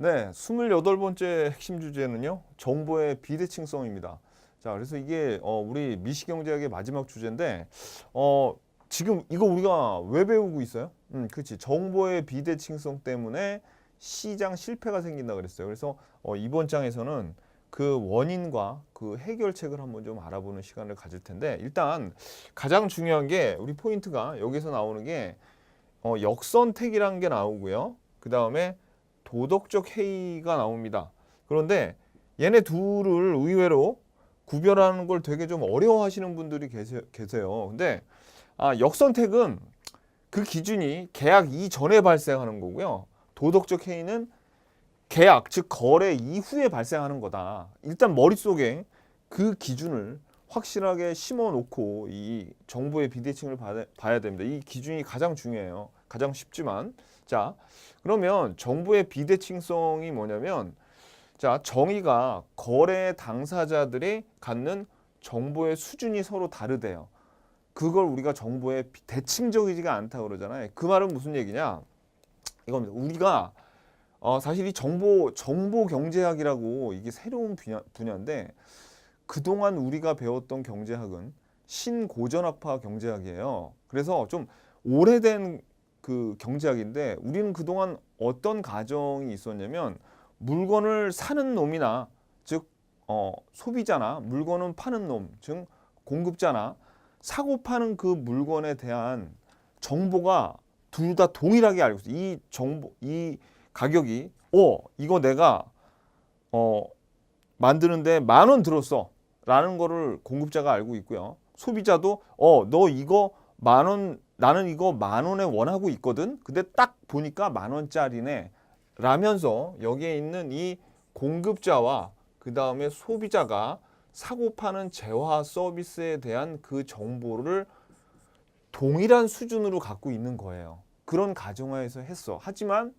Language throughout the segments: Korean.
네, 28번째 핵심 주제는요. 정보의 비대칭성입니다. 자, 그래서 이게 우리 미시경제학의 마지막 주제인데 지금 이거 우리가 왜 배우고 있어요? 그렇지. 정보의 비대칭성 때문에 시장 실패가 생긴다 그랬어요. 그래서 이번 장에서는 그 원인과 그 해결책을 한번 좀 알아보는 시간을 가질 텐데 일단 가장 중요한 게 우리 포인트가 여기서 나오는 게 역선택이라는 게 나오고요. 그 다음에 도덕적 해이가 나옵니다. 그런데 얘네 둘을 의외로 구별하는 걸 되게 좀 어려워하시는 분들이 계세요. 근데 역선택은 그 기준이 계약 이전에 발생하는 거고요. 도덕적 해이는 계약, 즉 거래 이후에 발생하는 거다. 일단 머릿속에 그 기준을 확실하게 심어놓고 이 정보의 비대칭을 봐야 됩니다. 이 기준이 가장 중요해요. 가장 쉽지만. 자, 그러면 정보의 비대칭성이 뭐냐면 자, 정의가 거래 당사자들이 갖는 정보의 수준이 서로 다르대요. 그걸 우리가 정보의 대칭적이지가 않다고 그러잖아요. 그 말은 무슨 얘기냐? 이겁니다. 우리가 사실 이 정보 경제학이라고 이게 새로운 분야인데 그동안 우리가 배웠던 경제학은 신고전학파 경제학이에요. 그래서 좀 오래된 그 경제학인데 우리는 그동안 어떤 가정이 있었냐면 물건을 사는 놈이나 즉 소비자나 물건을 파는 놈, 즉 공급자나 사고 파는 그 물건에 대한 정보가 둘 다 동일하게 알고 있어요. 이 정보, 이 가격이 이거 내가 만드는데 10,000원 들었어 라는 거를 공급자가 알고 있고요. 소비자도 너 이거 10,000원, 나는 이거 10,000원에 원하고 있거든. 근데 딱 보니까 10,000원짜리네 라면서 여기에 있는 이 공급자와 그 다음에 소비자가 사고 파는 재화 서비스에 대한 그 정보를 동일한 수준으로 갖고 있는 거예요. 그런 가정하에서 했어. 하지만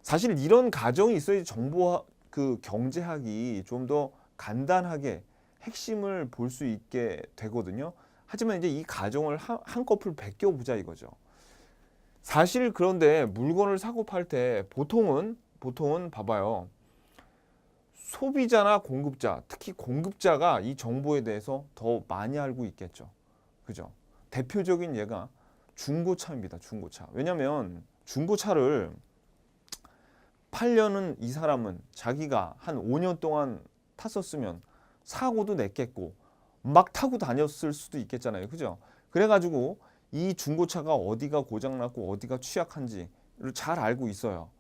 사실 이런 가정이 있어야지 정보 그 경제학이 좀 더 간단하게 핵심을 볼 수 있게 되거든요. 하지만 이제 이 가정을 한꺼풀 베껴 보자 이거죠. 사실 그런데 물건을 사고 팔 때 보통은 봐봐요. 소비자나 공급자, 특히 공급자가 이 정보에 대해서 더 많이 알고 있겠죠. 그죠? 대표적인 예가 중고차입니다. 중고차. 왜냐면 중고차를 팔려는 이 사람은 자기가 한 5년 동안 탔었으면 사고도 냈겠고 막 타고 다녔을 수도 있겠잖아요. 그죠? 그래가지고 이 중고차가 어디가 고장났고 어디가 취약한지를 잘 알고 있어요.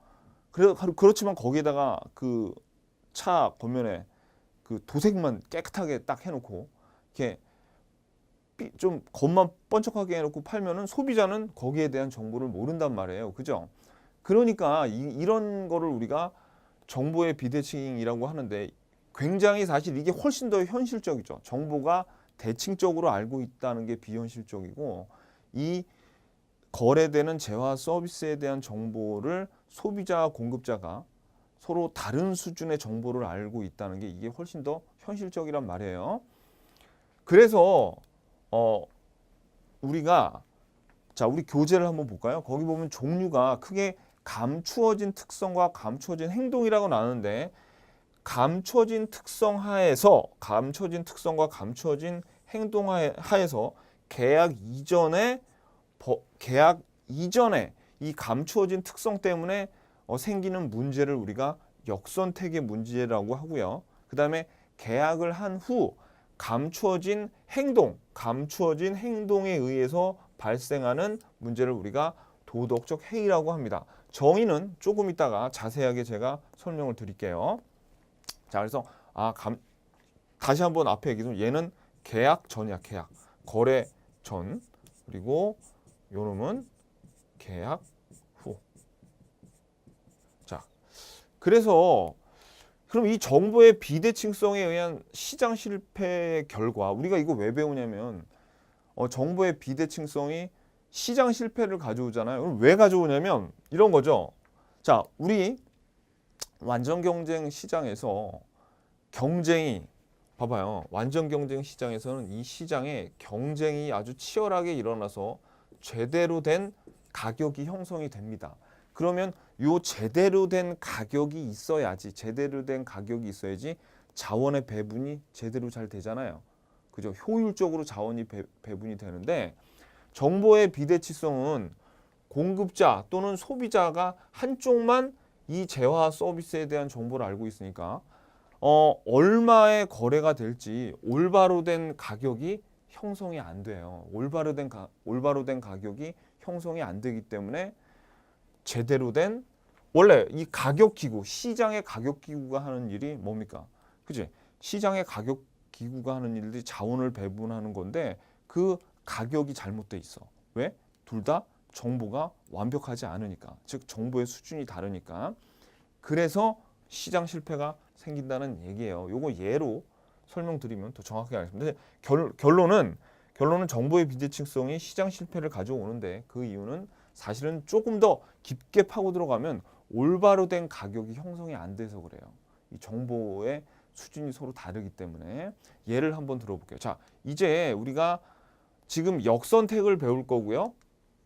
그렇지만 거기에다가 그 차 겉면에 그 도색만 깨끗하게 딱 해놓고 이렇게 좀 겉만 번쩍하게 해놓고 팔면은 소비자는 거기에 대한 정보를 모른단 말이에요. 그죠? 그러니까 이런 거를 우리가 정보의 비대칭이라고 하는데 굉장히 사실 이게 훨씬 더 현실적이죠. 정보가 대칭적으로 알고 있다는 게 비현실적이고 이 거래되는 재화 서비스에 대한 정보를 소비자와 공급자가 서로 다른 수준의 정보를 알고 있다는 게 이게 훨씬 더 현실적이란 말이에요. 그래서 우리가 우리 교재를 한번 볼까요? 거기 보면 종류가 크게 감추어진 특성과 감추어진 행동이라고 나누는데 감춰진 특성과 감추어진 행동 하에서 계약 이전에 이 감추어진 특성 때문에 생기는 문제를 우리가 역선택의 문제라고 하고요. 그 다음에 계약을 한 후 감추어진 행동에 의해서 발생하는 문제를 우리가 도덕적 해이라고 합니다. 정의는 조금 이따가 자세하게 제가 설명을 드릴게요. 자, 그래서 다시 한번 앞에 얘기했지만 얘는 계약 전이야. 계약. 거래 전. 그리고 요놈은 계약 후. 자, 그래서 그럼 이 정보의 비대칭성에 의한 시장 실패의 결과 우리가 이거 왜 배우냐면 정보의 비대칭성이 시장 실패를 가져오잖아요. 그럼 왜 가져오냐면 이런 거죠. 자, 우리 완전 경쟁 시장에서 경쟁이 봐봐요. 완전 경쟁 시장에서는 이 시장에 경쟁이 아주 치열하게 일어나서 제대로 된 가격이 형성이 됩니다. 그러면 요 제대로 된 가격이 있어야지, 제대로 된 가격이 있어야지 자원의 배분이 제대로 잘 되잖아요. 그죠? 효율적으로 자원이 배분이 되는데, 정보의 비대칭성은 공급자 또는 소비자가 한쪽만 이 재화 서비스에 대한 정보를 알고 있으니까 얼마의 거래가 될지 올바로 된 가격이 형성이 안 돼요. 올바로 된 가격이 형성이 안 되기 때문에 제대로 된, 원래 이 가격 기구, 시장의 가격 기구가 하는 일이 뭡니까? 그지? 시장의 가격 기구가 하는 일들이 자원을 배분하는 건데 그 가격이 잘못돼 있어. 왜? 둘 다 정보가 완벽하지 않으니까. 즉 정보의 수준이 다르니까. 그래서 시장 실패가 생긴다는 얘기예요. 요거 예로 설명드리면 더 정확하게 알겠습니다. 결론은 정보의 비대칭성이 시장 실패를 가져오는데, 그 이유는 사실은 조금 더 깊게 파고 들어가면 올바로 된 가격이 형성이 안 돼서 그래요. 이 정보의 수준이 서로 다르기 때문에. 예를 한번 들어볼게요. 자, 이제 우리가 지금 역선택을 배울 거고요.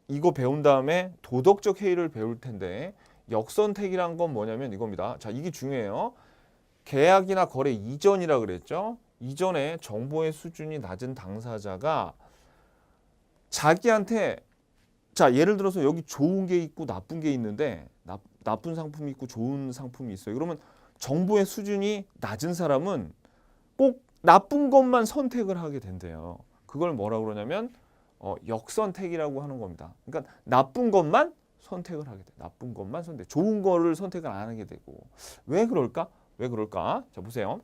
이거 배운 다음에 도덕적 해이를 배울 텐데, 역선택이란 건 뭐냐면 이겁니다. 자, 이게 중요해요. 계약이나 거래 이전이라 그랬죠. 이전에 정보의 수준이 낮은 당사자가 자기한테, 자, 예를 들어서 여기 좋은 게 있고 나쁜 게 있는데, 나쁜 상품이 있고 좋은 상품이 있어요. 그러면 정보의 수준이 낮은 사람은 꼭 나쁜 것만 선택을 하게 된대요. 그걸 뭐라고 그러냐면 역선택이라고 하는 겁니다. 그러니까 나쁜 것만 선택을 하게 돼. 나쁜 것만 선택. 좋은 거를 선택을 안 하게 되고. 왜 그럴까? 왜 그럴까? 자, 보세요.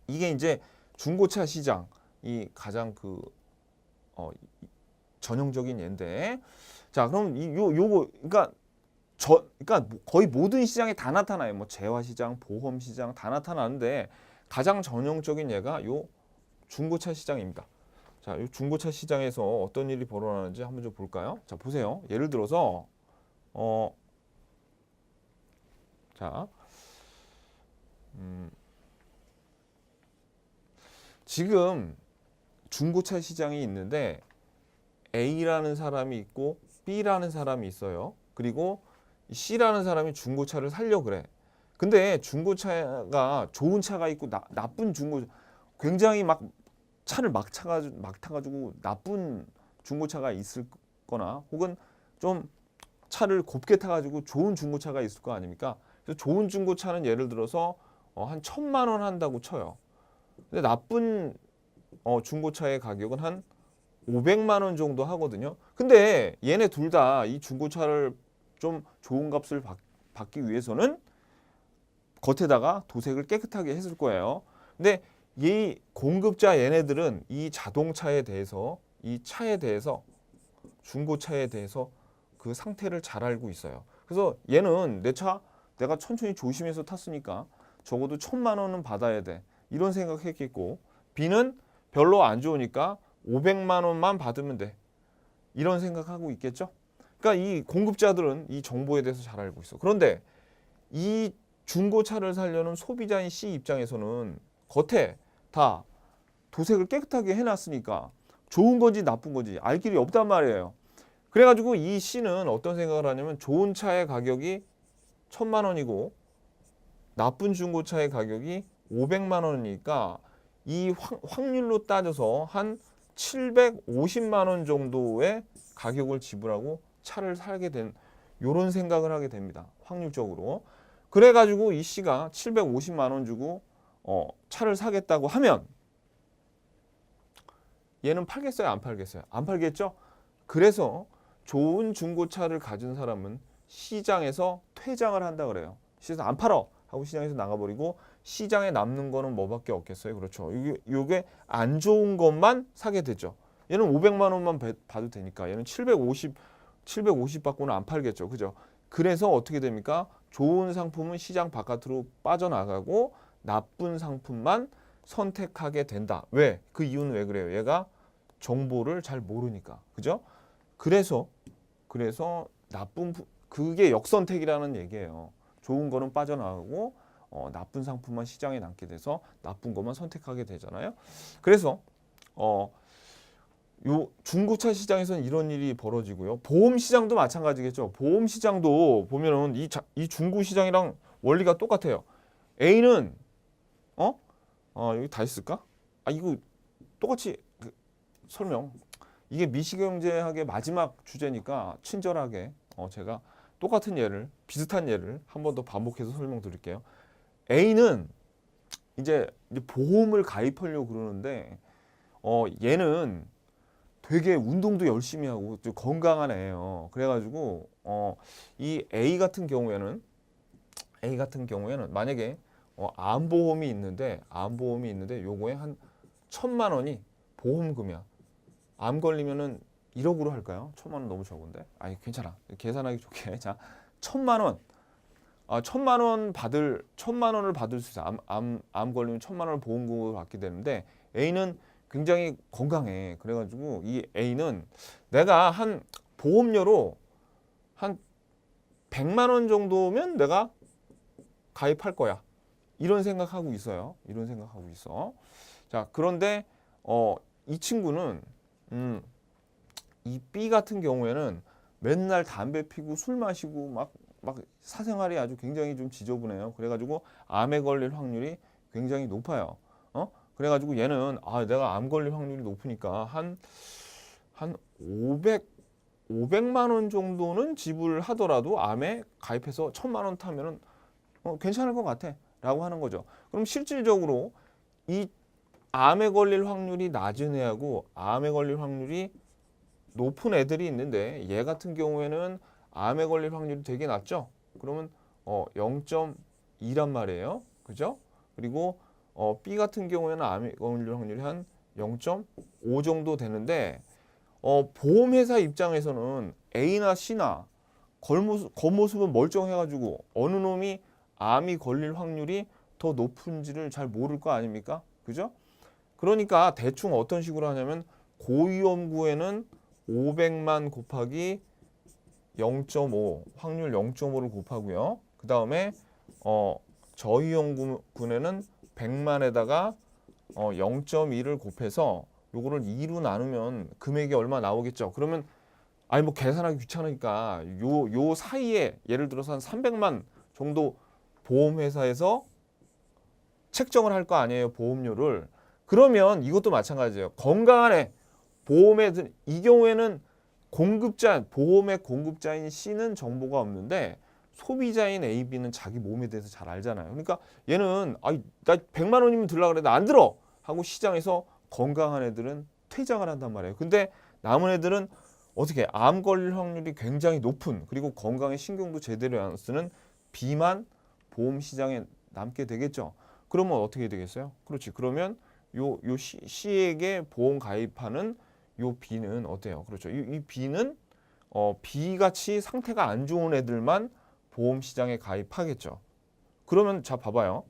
이게 이제 중고차 시장이 가장 전형적인 예인데, 자, 그럼 요거 그러니까 거의 모든 시장에 다 나타나요. 뭐 재화 시장, 보험 시장 다 나타나는데 가장 전형적인 예가 요 중고차 시장입니다. 자, 요 중고차 시장에서 어떤 일이 벌어나는지 한번 좀 볼까요? 자, 보세요. 예를 들어서 자, 지금 중고차 시장이 있는데 A라는 사람이 있고 B라는 사람이 있어요. 그리고 C라는 사람이 중고차를 살려 그래. 근데 중고차가 좋은 차가 있고 나쁜 굉장히 막 차를 막 타가지고 나쁜 중고차가 있을 거나, 혹은 좀 차를 곱게 타가지고 좋은 중고차가 있을 거 아닙니까? 그래서 좋은 중고차는 예를 들어서 한 1,000만 원 한다고 쳐요. 근데 나쁜 중고차의 가격은 한 500만 원 정도 하거든요. 근데 얘네 둘 다 이 중고차를 좀 좋은 값을 받기 위해서는 겉에다가 도색을 깨끗하게 했을 거예요. 근데 이 공급자 얘네들은 이 자동차에 대해서, 이 차에 대해서, 중고차에 대해서 그 상태를 잘 알고 있어요. 그래서 얘는 내 차 내가 천천히 조심해서 탔으니까 적어도 1,000만 원은 받아야 돼, 이런 생각했겠고, B는 별로 안 좋으니까 500만 원만 받으면 돼, 이런 생각하고 있겠죠. 그러니까 이 공급자들은 이 정보에 대해서 잘 알고 있어. 그런데 이 중고차를 사려는 소비자인 C 입장에서는 겉에 다 도색을 깨끗하게 해놨으니까 좋은 건지 나쁜 건지 알 길이 없단 말이에요. 그래가지고 이 C는 어떤 생각을 하냐면, 좋은 차의 가격이 1,000만 원이고 나쁜 중고차의 가격이 500만 원이니까 이 확률로 따져서 한 750만 원 정도의 가격을 지불하고 차를 사게 된, 이런 생각을 하게 됩니다. 확률적으로. 그래가지고 이 C가 750만 원 주고 차를 사겠다고 하면 얘는 팔겠어요? 안 팔겠어요? 안 팔겠죠? 그래서 좋은 중고차를 가진 사람은 시장에서 퇴장을 한다 그래요. 시장에서 안 팔어 하고 시장에서 나가버리고, 시장에 남는 거는 뭐밖에 없겠어요? 그렇죠. 이게 안 좋은 것만 사게 되죠. 얘는 500만 원만 받도 되니까 얘는 750 받고는 안 팔겠죠. 그죠? 그래서 어떻게 됩니까? 좋은 상품은 시장 바깥으로 빠져나가고 나쁜 상품만 선택하게 된다. 왜? 그 이유는 왜 그래요? 얘가 정보를 잘 모르니까. 그죠? 그래서 그게 역선택이라는 얘기예요. 좋은 거는 빠져나가고 나쁜 상품만 시장에 남게 돼서 나쁜 것만 선택하게 되잖아요. 그래서 요 중고차 시장에서는 이런 일이 벌어지고요. 보험 시장도 마찬가지겠죠. 보험 시장도 보면은 이 중고 시장이랑 원리가 똑같아요. A는 여기 다 있을까? 이거 똑같이 설명. 이게 미시경제학의 마지막 주제니까 친절하게 제가 똑같은 예를, 비슷한 예를 한 번 더 반복해서 설명드릴게요. A는 이제 보험을 가입하려고 그러는데 얘는 되게 운동도 열심히 하고 좀 건강한 애예요. 그래가지고 이 A 같은 경우에는 만약에 암보험이 있는데 요거에 한 1,000만 원이 보험금이야. 암 걸리면은 1억으로 할까요? 1,000만 원 너무 적은데. 괜찮아. 계산하기 좋게. 자, 1,000만 원. 1,000만 원을 받을 수 있어. 암 걸리면 1,000만 원을 보험금으로 받게 되는데 A는 굉장히 건강해. 그래가지고 이 A는 내가 한 보험료로 한 100만 원 정도면 내가 가입할 거야. 이런 생각하고 있어요. 자, 그런데 이 친구는 이 B 같은 경우에는 맨날 담배 피고 술 마시고 막 사생활이 아주 굉장히 좀 지저분해요. 그래가지고 암에 걸릴 확률이 굉장히 높아요. 그래가지고 얘는 내가 암 걸릴 확률이 높으니까 한 500만 원 정도는 지불하더라도 암에 가입해서 1,000만 원 타면은 괜찮을 것 같아 라고 하는 거죠. 그럼 실질적으로 이 암에 걸릴 확률이 낮은 애하고 암에 걸릴 확률이 높은 애들이 있는데 얘 같은 경우에는 암에 걸릴 확률이 되게 낮죠. 그러면 0.2란 말이에요. 그죠? 그리고 B 같은 경우에는 암에 걸릴 확률이 한 0.5 정도 되는데 보험회사 입장에서는 A나 C나 겉모습은 멀쩡해가지고 어느 놈이 암이 걸릴 확률이 더 높은지를 잘 모를 거 아닙니까? 그죠? 그러니까 대충 어떤 식으로 하냐면 고위험구에는 500만 곱하기 0.5 확률 0.5를 곱하고요. 그 다음에 저위험군에는 100만에다가 0.2를 곱해서 요거를 2로 나누면 금액이 얼마 나오겠죠. 그러면 뭐 계산하기 귀찮으니까 요 사이에 예를 들어서 한 300만 정도 보험회사에서 책정을 할 거 아니에요. 보험료를. 그러면 이것도 마찬가지예요. 건강한 애 보험에 이 경우에는 보험의 공급자인 C는 정보가 없는데 소비자인 A, B는 자기 몸에 대해서 잘 알잖아요. 그러니까 얘는 나 100만 원이면 들라 그래. 나 안 들어. 하고 시장에서 건강한 애들은 퇴장을 한단 말이에요. 근데 남은 애들은 어떻게 암 걸릴 확률이 굉장히 높은 그리고 건강에 신경도 제대로 안 쓰는 B만 보험 시장에 남게 되겠죠. 그러면 어떻게 되겠어요? 그렇지. 그러면 요 C에게 보험 가입하는 요 B는 어때요? 그렇죠. 이 B는 B같이 상태가 안 좋은 애들만 보험 시장에 가입하겠죠. 그러면 자 봐봐요.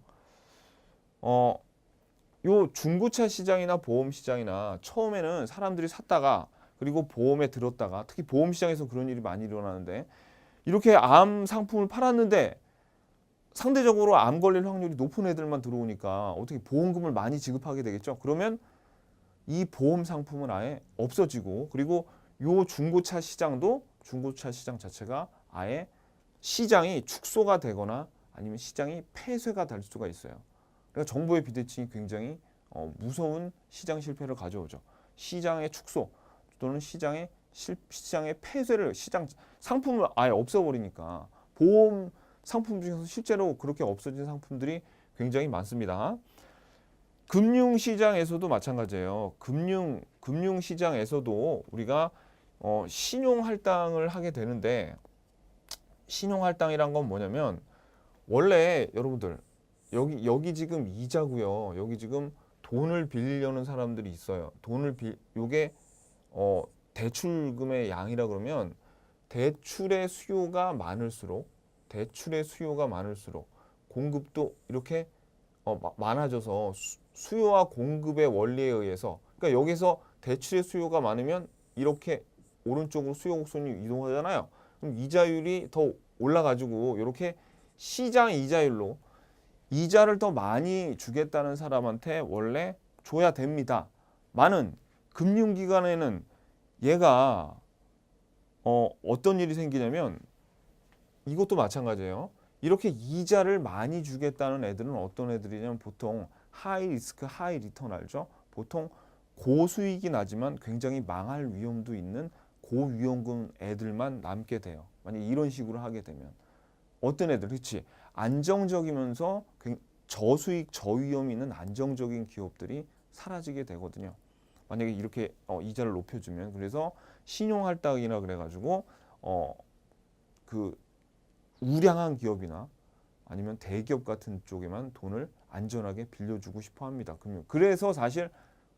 요 중고차 시장이나 보험 시장이나 처음에는 사람들이 샀다가 그리고 보험에 들었다가 특히 보험 시장에서 그런 일이 많이 일어나는데 이렇게 암 상품을 팔았는데 상대적으로 암 걸릴 확률이 높은 애들만 들어오니까 어떻게 보험금을 많이 지급하게 되겠죠. 그러면 이 보험 상품은 아예 없어지고 그리고 요 중고차 시장 자체가 아예 시장이 축소가 되거나 아니면 시장이 폐쇄가 될 수가 있어요. 그러니까 정보의 비대칭이 굉장히 무서운 시장 실패를 가져오죠. 시장의 축소 또는 시장의 폐쇄를 상품을 아예 없애버리니까 보험 상품 중에서 실제로 그렇게 없어진 상품들이 굉장히 많습니다. 금융시장에서도 마찬가지예요. 금융시장에서도 우리가 신용할당을 하게 되는데 신용할당이란 건 뭐냐면 원래 여러분들 여기 지금 이자고요. 여기 지금 돈을 빌리려는 사람들이 있어요. 요게 대출금의 양이라 그러면 대출의 수요가 많을수록 공급도 이렇게 많아져서 수요와 공급의 원리에 의해서 그러니까 여기서 대출의 수요가 많으면 이렇게 오른쪽으로 수요 곡선이 이동하잖아요. 그럼 이자율이 더 올라가지고 이렇게 시장 이자율로 이자를 더 많이 주겠다는 사람한테 원래 줘야 됩니다. 많은 금융기관에는 얘가 어떤 일이 생기냐면 이것도 마찬가지예요. 이렇게 이자를 많이 주겠다는 애들은 어떤 애들이냐면 보통 하이 리스크, 하이 리턴 알죠? 보통 고수익이 나지만 굉장히 망할 위험도 있는 고위험군 애들만 남게 돼요. 만약 이런 식으로 하게 되면 어떤 애들, 그렇지? 안정적이면서 저수익, 저위험이 있는 안정적인 기업들이 사라지게 되거든요. 만약에 이렇게 이자를 높여주면 그래서 신용할당이라 그래가지고 그 우량한 기업이나 아니면 대기업 같은 쪽에만 돈을 안전하게 빌려주고 싶어 합니다. 그래서 사실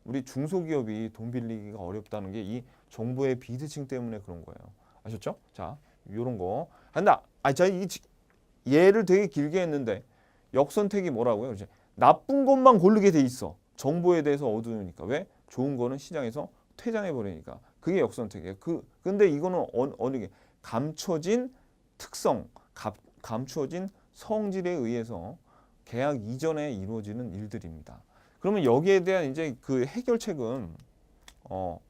우리 중소기업이 돈 빌리기가 어렵다는 게 이 정부의 비대칭 때문에 그런 거예요. 아셨죠? 자, 요런 거 한다. 자, 이 예를 되게 길게 했는데 역선택이 뭐라고요? 이제 나쁜 것만 고르게 돼 있어. 정보에 대해서 어두우니까. 왜? 좋은 거는 시장에서 퇴장해 버리니까. 그게 역선택이에요. 근데 이거는 어느 게 감춰진 특성, 감추어진 성질에 의해서 계약 이전에 이루어지는 일들입니다. 그러면 여기에 대한 이제 그 해결책은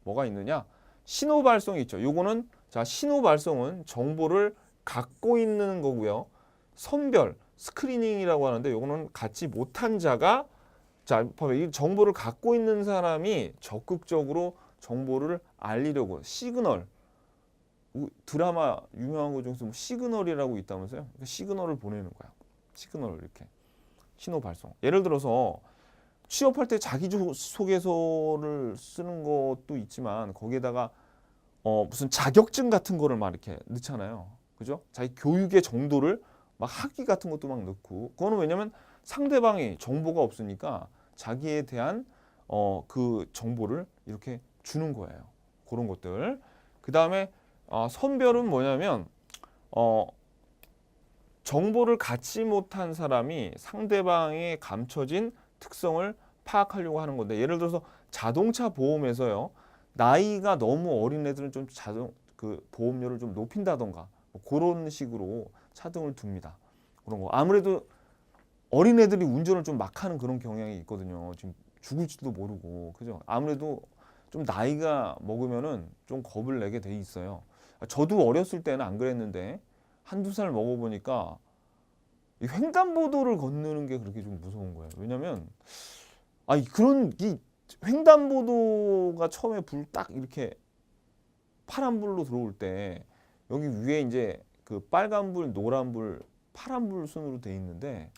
뭐가 있느냐? 신호 발송이 있죠. 요거는 자, 신호 발송은 정보를 갖고 있는 거고요. 선별, 스크리닝이라고 하는데 요거는 갖지 못한 자가 자, 이 정보를 갖고 있는 사람이 적극적으로 정보를 알리려고 시그널 드라마 유명한 거 중에서 뭐 시그널이라고 있다면서요? 그러니까 시그널을 보내는 거야. 시그널을 이렇게 신호 발송. 예를 들어서 취업할 때 자기소개서를 쓰는 것도 있지만 거기에다가 무슨 자격증 같은 거를 막 이렇게 넣잖아요. 그죠? 자기 교육의 정도를 막 학위 같은 것도 막 넣고 그거는 왜냐면 상대방이 정보가 없으니까 자기에 대한 그 정보를 이렇게 주는 거예요. 그런 것들. 그 다음에 선별은 뭐냐면 정보를 갖지 못한 사람이 상대방의 감춰진 특성을 파악하려고 하는 건데 예를 들어서 자동차 보험에서요. 나이가 너무 어린 애들은 좀 그 보험료를 좀 높인다던가 뭐 그런 식으로 차등을 둡니다. 그런 거. 아무래도 어린 애들이 운전을 좀 막 하는 그런 경향이 있거든요. 지금 죽을지도 모르고. 그죠? 아무래도 좀 나이가 먹으면은 좀 겁을 내게 돼 있어요. 저도 어렸을 때는 안 그랬는데 한두 살 먹어보니까 이 횡단보도를 건너는 게 그렇게 좀 무서운 거예요. 왜냐면 그런 이 횡단보도가 처음에 불 딱 이렇게 파란불로 들어올 때 여기 위에 이제 그 빨간불, 노란불, 파란불 순으로 돼 있는데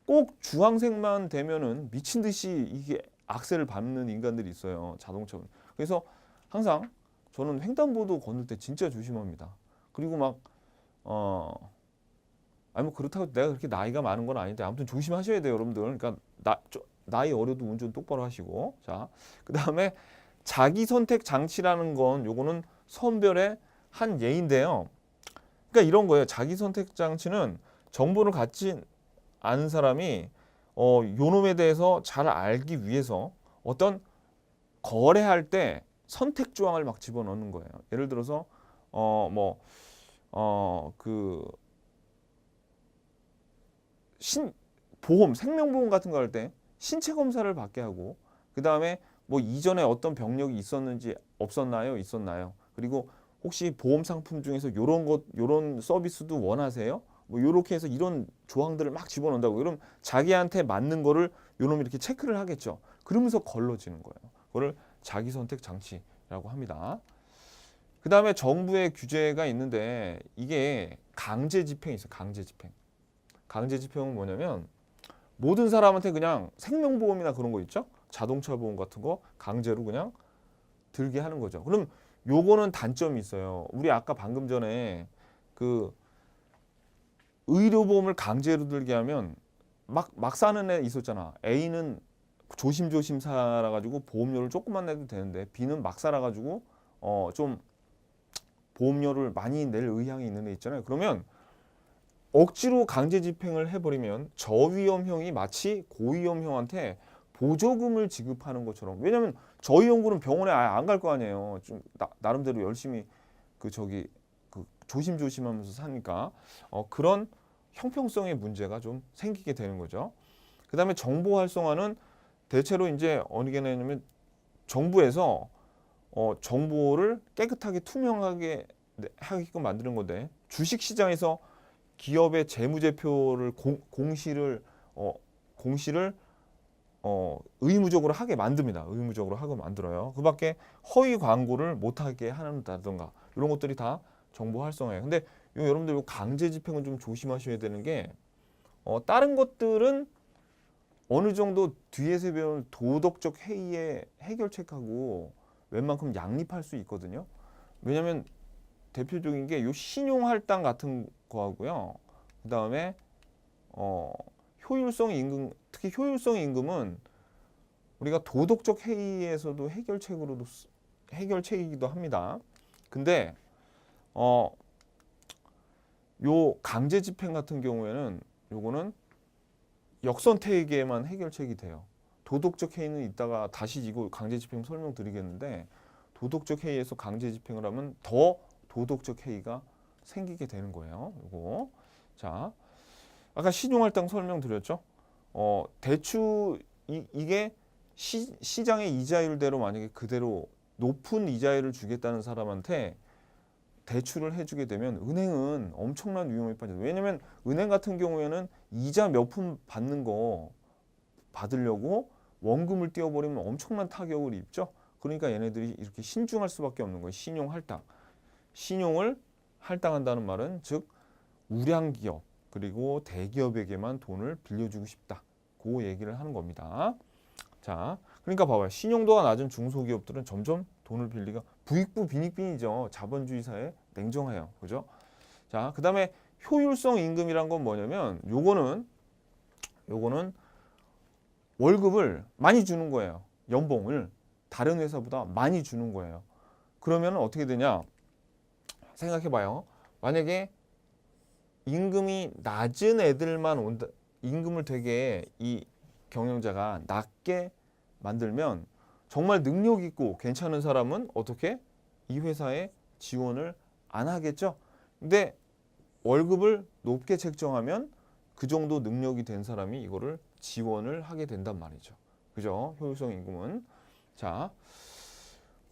꼭 주황색만 되면은 미친 듯이 이게 악셀을 밟는 인간들이 있어요. 자동차. 그래서 항상 저는 횡단보도 건널 때 진짜 조심합니다. 그리고 막 뭐 그렇다고 내가 그렇게 나이가 많은 건 아닌데 아무튼 조심하셔야 돼요, 여러분들. 그러니까 나이 어려도 운전 똑바로 하시고. 자, 그다음에 자기 선택 장치라는 건 요거는 선별의 한 예인데요. 그러니까 이런 거예요. 자기 선택 장치는 정보를 갖지 않은 사람이 요놈에 대해서 잘 알기 위해서 어떤 거래할 때 선택 조항을 막 집어넣는 거예요. 예를 들어서 보험, 생명보험 같은 거 할 때 신체 검사를 받게 하고 그 다음에 뭐 이전에 어떤 병력이 있었는지 없었나요? 있었나요? 그리고 혹시 보험 상품 중에서 요런 서비스도 원하세요? 뭐 요렇게 해서 이런 조항들을 막 집어넣는다고. 그럼 자기한테 맞는 거를 요놈이 이렇게 체크를 하겠죠. 그러면서 걸러지는 거예요. 그거를 자기 선택 장치라고 합니다. 그 다음에 정부의 규제가 있는데 이게 강제 집행이 있어요. 강제 집행. 강제 집행은 뭐냐면 모든 사람한테 그냥 생명보험이나 그런 거 있죠? 자동차 보험 같은 거 강제로 그냥 들게 하는 거죠. 그럼 요거는 단점이 있어요. 우리 아까 방금 전에 그 의료보험을 강제로 들게 하면 막 사는 애 있었잖아. A는 조심조심 살아가지고 보험료를 조금만 내도 되는데 B는 막 살아가지고 좀 보험료를 많이 낼 의향이 있는 애 있잖아요. 그러면 억지로 강제 집행을 해버리면 저위험형이 마치 고위험형한테 보조금을 지급하는 것처럼. 왜냐하면 저위험군은 병원에 아예 안 갈 거 아니에요. 좀 나름대로 열심히 그 조심조심하면서 사니까 그런 형평성의 문제가 좀 생기게 되는 거죠. 그 다음에 정보 활성화는 대체로 이제 어느 게 되냐면 정부에서 정보를 깨끗하게 투명하게 하게끔 만드는 건데 주식 시장에서 기업의 재무제표를 공시를 의무적으로 하게 만듭니다. 의무적으로 하고 만들어요. 그밖에 허위 광고를 못하게 한다든가 이런 것들이 다 정보 활성화예요. 근데 여러분들 강제 집행은 좀 조심하셔야 되는 게 다른 것들은 어느 정도 뒤에서 배운 도덕적 해이의 해결책하고 웬만큼 양립할 수 있거든요. 왜냐하면 대표적인 게 요 신용할당 같은 거하고요. 그 다음에 효율성 임금, 특히 효율성 임금은 우리가 도덕적 해이에서도 해결책이기도 합니다. 근데 요 강제 집행 같은 경우에는 요거는 역선택에만 해결책이 돼요. 도덕적 해이는 이따가 다시 이거 강제 집행 설명드리겠는데 도덕적 해이에서 강제 집행을 하면 더 도덕적 해이가 생기게 되는 거예요. 요거. 자, 아까 신용할당 설명드렸죠? 대출 이게 시장의 이자율대로 만약에 그대로 높은 이자율을 주겠다는 사람한테 대출을 해주게 되면 은행은 엄청난 위험에 빠져요. 왜냐하면 은행 같은 경우에는 이자 몇 푼 받는 거 받으려고 원금을 띄워버리면 엄청난 타격을 입죠. 그러니까 얘네들이 이렇게 신중할 수밖에 없는 거예요. 신용할당. 신용을 할당한다는 말은 즉 우량 기업 그리고 대기업에게만 돈을 빌려주고 싶다. 그 얘기를 하는 겁니다. 자, 그러니까 봐봐요. 신용도가 낮은 중소기업들은 점점 돈을 빌리가 부익부 빈익빈이죠. 자본주의 사회 냉정해요. 그죠? 자, 그 다음에 효율성 임금이란 건 뭐냐면 요거는 월급을 많이 주는 거예요. 연봉을 다른 회사보다 많이 주는 거예요. 그러면 어떻게 되냐? 생각해봐요. 만약에 임금이 낮은 애들만 온다, 임금을 되게 이 경영자가 낮게 만들면 정말 능력 있고 괜찮은 사람은 어떻게 이 회사에 지원을 안 하겠죠. 근데 월급을 높게 책정하면 그 정도 능력이 된 사람이 이거를 지원을 하게 된단 말이죠. 그죠? 효율성 임금은. 자,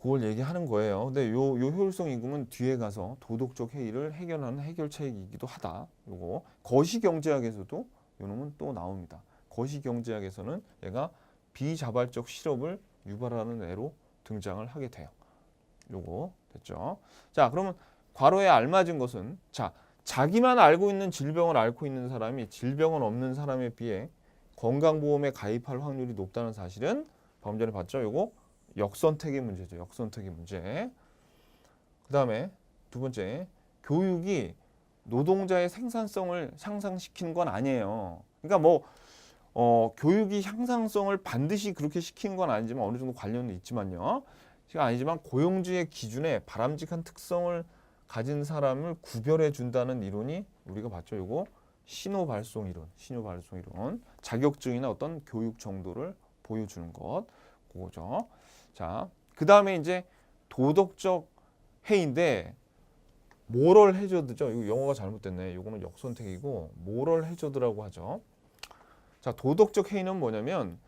그걸 얘기하는 거예요. 근데 요 효율성 임금은 뒤에 가서 도덕적 해이를 해결하는 해결책이기도 하다. 요거 거시경제학에서도 요 놈은 또 나옵니다. 거시경제학에서는 얘가 비자발적 실업을 유발하는 애로 등장을 하게 돼요. 요거 됐죠? 자, 그러면 괄호에 알맞은 것은 자, 자기만 알고 있는 질병을 앓고 있는 사람이 질병은 없는 사람에 비해 건강보험에 가입할 확률이 높다는 사실은 방금 전에 봤죠? 요거 역선택의 문제죠. 역선택의 문제. 그 다음에 두 번째, 교육이 노동자의 생산성을 향상시키는 건 아니에요. 그러니까 뭐 교육이 향상성을 반드시 그렇게 시키는 건 아니지만 어느 정도 관련은 있지만요. 제가 아니지만 고용주의 기준에 바람직한 특성을 가진 사람을 구별해 준다는 이론이 우리가 봤죠. 요거 신호발송 이론. 자격증이나 어떤 교육 정도를 보여주는 것. 그거죠. 자, 그 다음에 이제 도덕적 해인데 모럴 해저드죠. 이거 영어가 잘못됐네. 이거는 역선택이고 모럴 해저드라고 하죠. 자, 도덕적 해이는 뭐냐면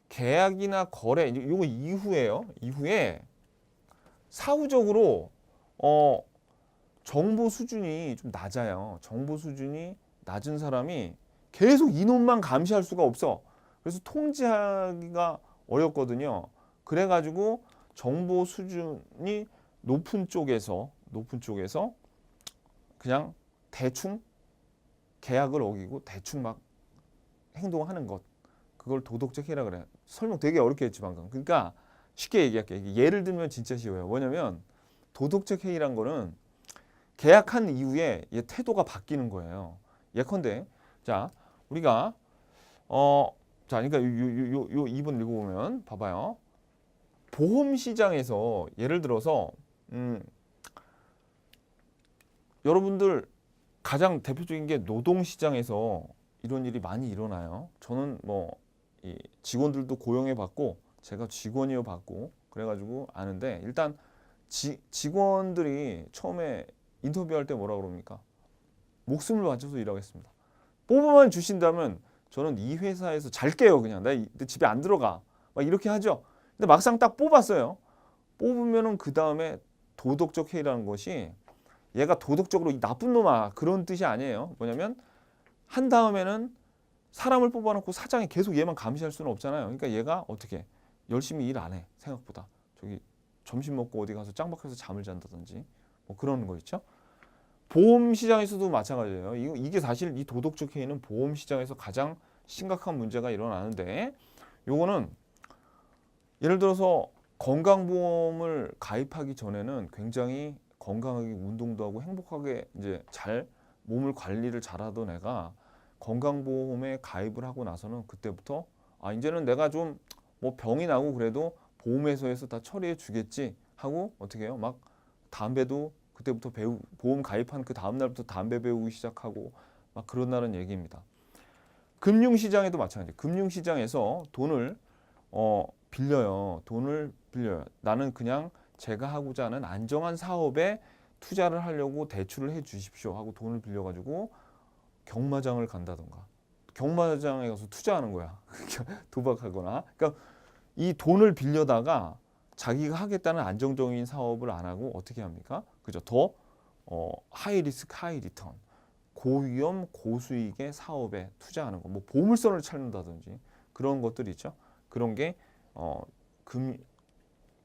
계약이나 거래 이거 이후에요. 이후에 사후적으로 정보 수준이 좀 낮아요. 정보 수준이 낮은 사람이 계속 이놈만 감시할 수가 없어. 그래서 통제하기가 어렵거든요. 그래가지고 정보 수준이 높은 쪽에서 그냥 대충 계약을 어기고 대충 막 행동하는 것. 그걸 도덕적 해이라 그래요. 설명 되게 어렵게 했지 방금. 그러니까 쉽게 얘기할게. 예를 들면 진짜 쉬워요. 뭐냐면 도덕적 해이란 거는 계약한 이후에 얘 태도가 바뀌는 거예요. 예컨대 자 우리가 자 그러니까 요 2번 읽어보면 봐봐요. 보험 시장에서 예를 들어서 여러분들 가장 대표적인 게 노동 시장에서 이런 일이 많이 일어나요. 저는 뭐 이 직원들도 고용해 받고 제가 직원이어 받고 그래가지고 아는데 일단 직원들이 처음에 인터뷰할 때 뭐라 그럽니까? 목숨을 바쳐서 일하겠습니다. 뽑아만 주신다면 저는 이 회사에서 잘게요. 그냥 나 집에 안 들어가. 막 이렇게 하죠. 근데 막상 딱 뽑았어요. 뽑으면은 그 다음에 도덕적 해이라는 것이 얘가 도덕적으로 이 나쁜 놈아 그런 뜻이 아니에요. 뭐냐면 한 다음에는 사람을 뽑아놓고 사장이 계속 얘만 감시할 수는 없잖아요. 그러니까 얘가 어떻게 열심히 일 안 해. 생각보다 저기 점심 먹고 어디 가서 짱박혀서 잠을 잔다든지 뭐 그런 거 있죠. 보험 시장에서도 마찬가지예요. 이게 사실 이 도덕적 해이는 보험 시장에서 가장 심각한 문제가 일어나는데 요거는 예를 들어서 건강보험을 가입하기 전에는 굉장히 건강하게 운동도 하고 행복하게 이제 잘 몸을 관리를 잘하던 애가 건강보험에 가입을 하고 나서는 그때부터 아 이제는 내가 좀 뭐 병이 나고 그래도 보험회사에서 다 처리해 주겠지 하고 어떻게 해요? 막 담배도 그때부터 보험 가입한 그 다음 날부터 담배 배우기 시작하고 막 그런다는 얘기입니다. 금융시장에도 마찬가지. 금융시장에서 돈을 빌려요. 돈을 빌려요. 나는 그냥 제가 하고자 하는 안정한 사업에 투자를 하려고 대출을 해 주십시오 하고 돈을 빌려가지고 경마장을 간다던가 경마장에 가서 투자하는 거야. 도박하거나. 그러니까 이 돈을 빌려다가 자기가 하겠다는 안정적인 사업을 안 하고 어떻게 합니까? 그죠? 더 하이 리스크 하이 리턴 고위험 고수익의 사업에 투자하는 거. 뭐 보물선을 찾는다든지 그런 것들이 있죠. 그런 게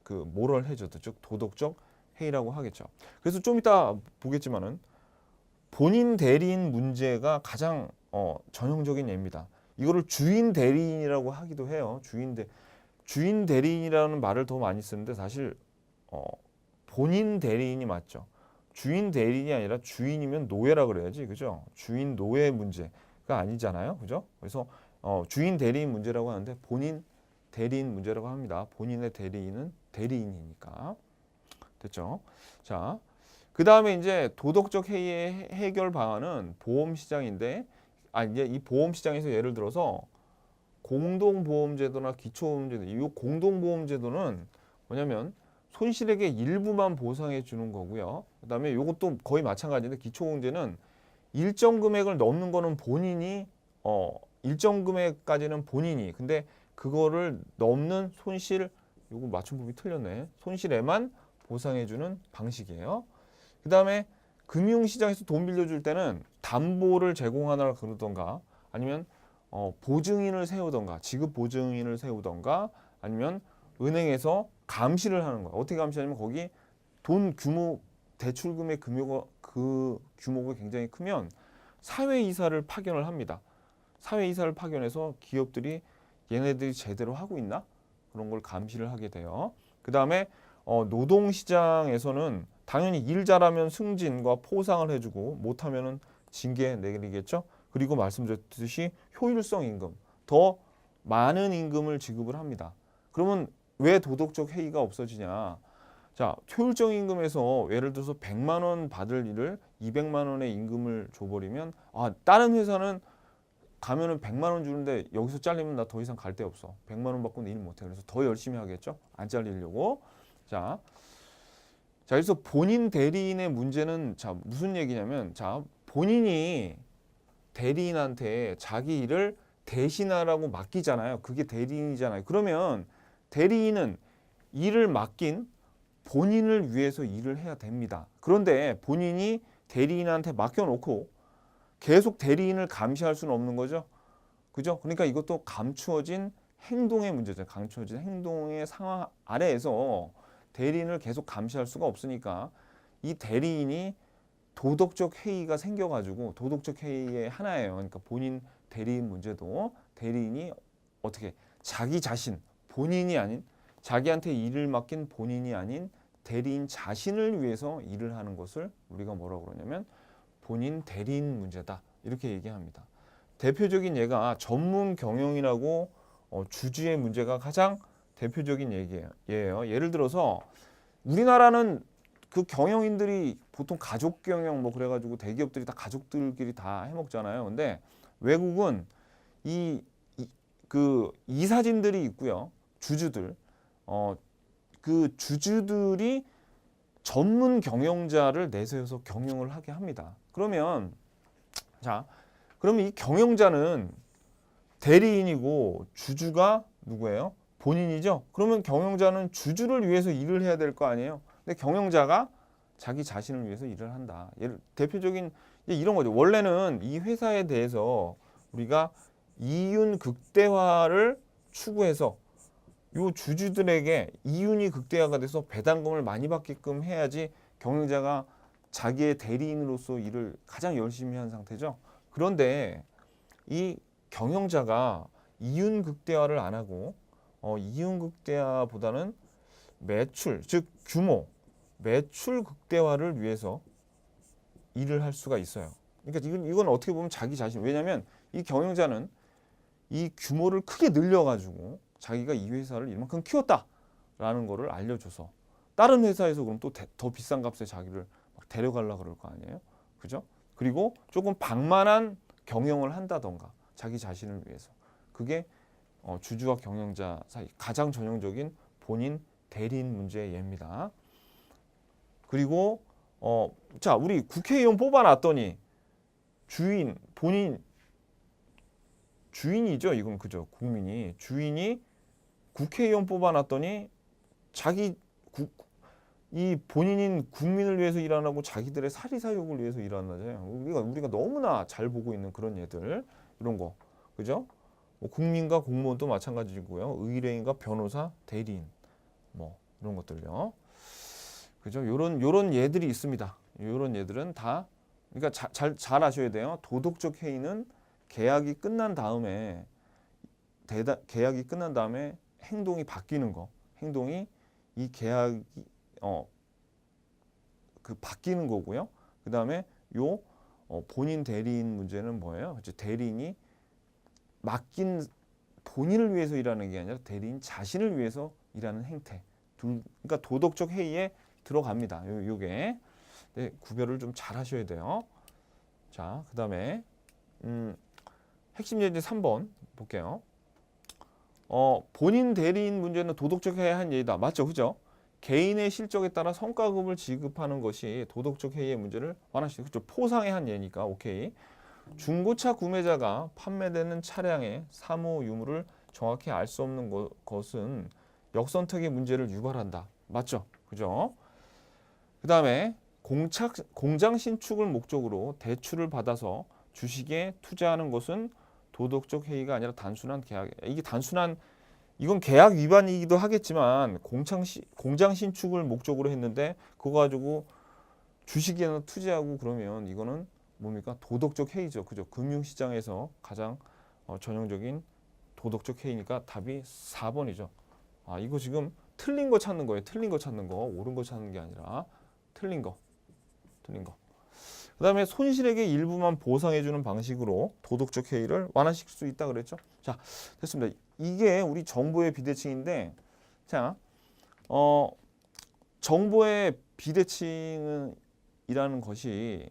그 모럴 해저드 즉 도덕적 해이라고 하겠죠. 그래서 좀 이따 보겠지만은 본인 대리인 문제가 가장 전형적인 예입니다. 이거를 주인 대리인이라고 하기도 해요. 주인 대리인이라는 말을 더 많이 쓰는데 사실 본인 대리인이 맞죠. 주인 대리인이 아니라 주인이면 노예라 그래야지, 그죠? 주인 노예 문제가 아니잖아요, 그죠? 그래서 주인 대리인 문제라고 하는데 본인 대리인 문제라고 합니다. 본인의 대리인은 대리인이니까 됐죠? 자. 그 다음에 이제 도덕적 해이의 해결 방안은 보험 시장인데, 이제 이 보험 시장에서 예를 들어서 공동보험제도나 기초보험제도, 이 공동보험제도는 뭐냐면 손실액의 일부만 보상해 주는 거고요. 그 다음에 이것도 거의 마찬가지인데 기초보험제는 일정 금액을 넘는 거는 본인이, 일정 금액까지는 본인이, 근데 그거를 넘는 손실, 요거 맞춤법이 틀렸네. 손실에만 보상해 주는 방식이에요. 그 다음에 금융시장에서 돈 빌려줄 때는 담보를 제공하라 그러던가 아니면 보증인을 세우던가 지급 보증인을 세우던가 아니면 은행에서 감시를 하는 거야. 어떻게 감시하냐면 거기 돈 규모 대출금의 그 규모가 굉장히 크면 사회이사를 파견을 합니다. 사회이사를 파견해서 기업들이 얘네들이 제대로 하고 있나? 그런 걸 감시를 하게 돼요. 그 다음에 노동시장에서는 당연히 일 잘하면 승진과 포상을 해주고 못하면은 징계 내리겠죠. 그리고 말씀드렸듯이 효율성 임금, 더 많은 임금을 지급을 합니다. 그러면 왜 도덕적 해이가 없어지냐? 자, 효율적 임금에서 예를 들어서 100만 원 받을 일을 200만 원의 임금을 줘버리면 다른 회사는 가면은 100만 원 주는데 여기서 잘리면 나 더 이상 갈 데 없어. 100만 원 받고는 일 못해. 그래서 더 열심히 하겠죠. 안 잘리려고. 자, 그래서 본인 대리인의 문제는 자 무슨 얘기냐면 자 본인이 대리인한테 자기 일을 대신하라고 맡기잖아요. 그게 대리인이잖아요. 그러면 대리인은 일을 맡긴 본인을 위해서 일을 해야 됩니다. 그런데 본인이 대리인한테 맡겨놓고 계속 대리인을 감시할 수는 없는 거죠. 그죠? 그러니까 이것도 감추어진 행동의 문제죠. 감추어진 행동의 상황 아래에서 대리인을 계속 감시할 수가 없으니까 이 대리인이 도덕적 해이가 생겨가지고 도덕적 해이의 하나예요. 그러니까 본인 대리인 문제도 대리인이 어떻게 자기 자신 본인이 아닌 자기한테 일을 맡긴 본인이 아닌 대리인 자신을 위해서 일을 하는 것을 우리가 뭐라고 그러냐면 본인 대리인 문제다 이렇게 얘기합니다. 대표적인 예가 전문 경영이라고 주주의 문제가 가장 대표적인 얘기예요. 예를 들어서 우리나라는 그 경영인들이 보통 가족 경영 뭐 그래가지고 대기업들이 다 가족들끼리 다 해먹잖아요. 근데 외국은 그 이사진들이 있고요. 주주들. 그 주주들이 전문 경영자를 내세워서 경영을 하게 합니다. 그러면 이 경영자는 대리인이고 주주가 누구예요? 본인이죠. 그러면 경영자는 주주를 위해서 일을 해야 될 거 아니에요. 근데 경영자가 자기 자신을 위해서 일을 한다. 대표적인 이런 거죠. 원래는 이 회사에 대해서 우리가 이윤 극대화를 추구해서 요 주주들에게 이윤이 극대화가 돼서 배당금을 많이 받게끔 해야지 경영자가 자기의 대리인으로서 일을 가장 열심히 한 상태죠. 그런데 이 경영자가 이윤 극대화를 안 하고 이윤 극대화보다는 매출, 즉 규모, 매출 극대화를 위해서 일을 할 수가 있어요. 그러니까 이건 어떻게 보면 자기 자신. 왜냐하면 이 경영자는 이 규모를 크게 늘려가지고 자기가 이 회사를 이만큼 키웠다라는 거를 알려줘서 다른 회사에서 그럼 또 더 비싼 값에 자기를 막 데려가려고 그럴 거 아니에요. 그죠? 그리고 조금 방만한 경영을 한다던가 자기 자신을 위해서. 그게 주주와 경영자 사이 가장 전형적인 본인 대리인 문제의 예입니다. 그리고 자, 우리 국회의원 뽑아놨더니 본인 주인이죠. 이건 그죠. 국민이 주인이 국회의원 뽑아놨더니 이 본인인 국민을 위해서 일 안 하고 자기들의 사리사욕을 위해서 일 안 하잖아요. 우리가 너무나 잘 보고 있는 그런 예들 이런 거 그죠? 뭐 국민과 공무원도 마찬가지고요. 의뢰인과 변호사, 대리인 뭐 이런 것들요. 그죠? 요런 예들이 있습니다. 요런 예들은 다 그러니까 잘 아셔야 돼요. 도덕적 해이는 계약이 끝난 다음에 행동이 바뀌는 거. 행동이 이 계약이 그 바뀌는 거고요. 그다음에 본인 대리인 문제는 뭐예요? 대리인이 맡긴 본인을 위해서 일하는 게 아니라 대리인 자신을 위해서 일하는 행태. 그러니까 도덕적 해이에 들어갑니다. 요게 네, 구별을 좀 잘 하셔야 돼요. 자, 그다음에 핵심 예제 3번 볼게요. 본인 대리인 문제는 도덕적 해이의 한 예이다. 맞죠? 그죠? 개인의 실적에 따라 성과급을 지급하는 것이 도덕적 해이의 문제를 완화시키죠. 그렇죠? 포상의 한 예니까 오케이. 중고차 구매자가 판매되는 차량의 사무 유무를 정확히 알 수 없는 것은 역선택의 문제를 유발한다. 맞죠? 그죠? 그 다음에 공장 신축을 목적으로 대출을 받아서 주식에 투자하는 것은 도덕적 해이가 아니라 단순한 계약. 이건 계약 위반이기도 하겠지만 공장 신축을 목적으로 했는데 그거 가지고 주식에나 투자하고 그러면 이거는 뭡니까? 도덕적 해이죠. 그죠? 금융시장에서 가장 전형적인 도덕적 해이니까 답이 4번이죠. 아, 이거 지금 틀린 거 찾는 거예요. 틀린 거 찾는 거. 옳은 거 찾는 게 아니라 틀린 거. 그 다음에 손실액의 일부만 보상해주는 방식으로 도덕적 해이를 완화시킬 수 있다 그랬죠. 자, 됐습니다. 이게 우리 정보의 비대칭인데, 자, 정보의 비대칭이라는 것이,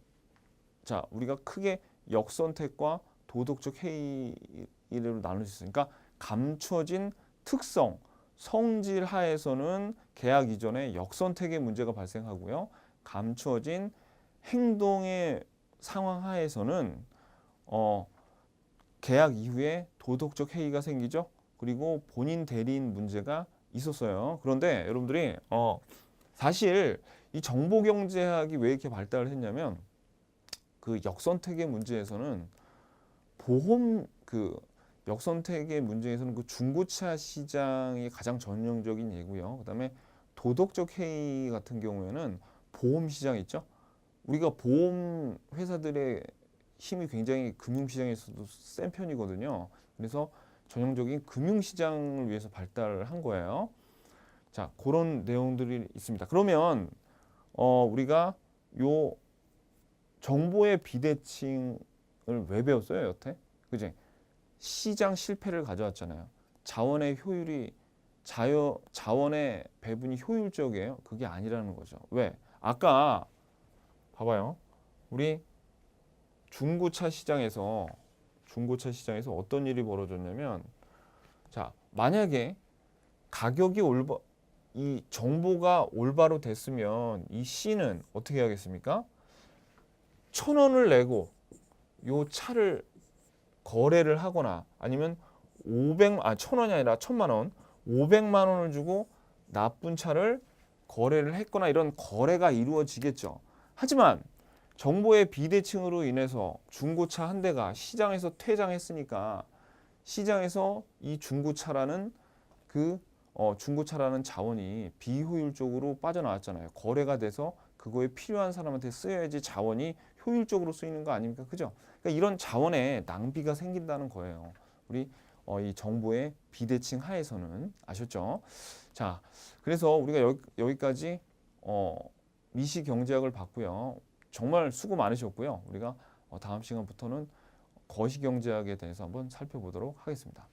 자, 우리가 크게 역선택과 도덕적 해이를 나눌 수 있으니까 감춰진 특성, 성질 하에서는 계약 이전에 역선택의 문제가 발생하고요. 감춰진 행동의 상황 하에서는 계약 이후에 도덕적 해이가 생기죠. 그리고 본인 대리인 문제가 있었어요. 그런데 여러분들이 사실 이 정보경제학이 왜 이렇게 발달을 했냐면 그 역선택의 문제에서는 역선택의 문제에서는 그 중고차 시장이 가장 전형적인 예고요. 그다음에 도덕적 해이 같은 경우에는 보험 시장 있죠. 우리가 보험 회사들의 힘이 굉장히 금융시장에서도 센 편이거든요. 그래서 전형적인 금융시장을 위해서 발달을 한 거예요. 자, 그런 내용들이 있습니다. 그러면 우리가 요 정보의 비대칭을 왜 배웠어요, 여태? 그지? 시장 실패를 가져왔잖아요. 자원의 배분이 효율적이에요. 그게 아니라는 거죠. 왜? 아까 봐봐요. 우리 중고차 시장에서 어떤 일이 벌어졌냐면, 자, 만약에 이 정보가 올바로 됐으면 이 C는 어떻게 하겠습니까? 1,000원을 내고 요 차를 거래를 하거나 아니면 1,000원이 아니라 1,000만 원, 500만 원을 주고 나쁜 차를 거래를 했거나 이런 거래가 이루어지겠죠. 하지만 정부의 비대칭으로 인해서 중고차 한 대가 시장에서 퇴장했으니까 시장에서 이 중고차라는 중고차라는 자원이 비효율적으로 빠져나왔잖아요. 거래가 돼서 그거에 필요한 사람한테 쓰여야지 자원이 효율적으로 쓰이는 거 아닙니까? 그죠? 그러니까 이런 자원에 낭비가 생긴다는 거예요. 우리 이 정부의 비대칭 하에서는 아셨죠? 자, 그래서 우리가 여기까지 미시 경제학을 봤고요. 정말 수고 많으셨고요. 우리가 다음 시간부터는 거시 경제학에 대해서 한번 살펴보도록 하겠습니다.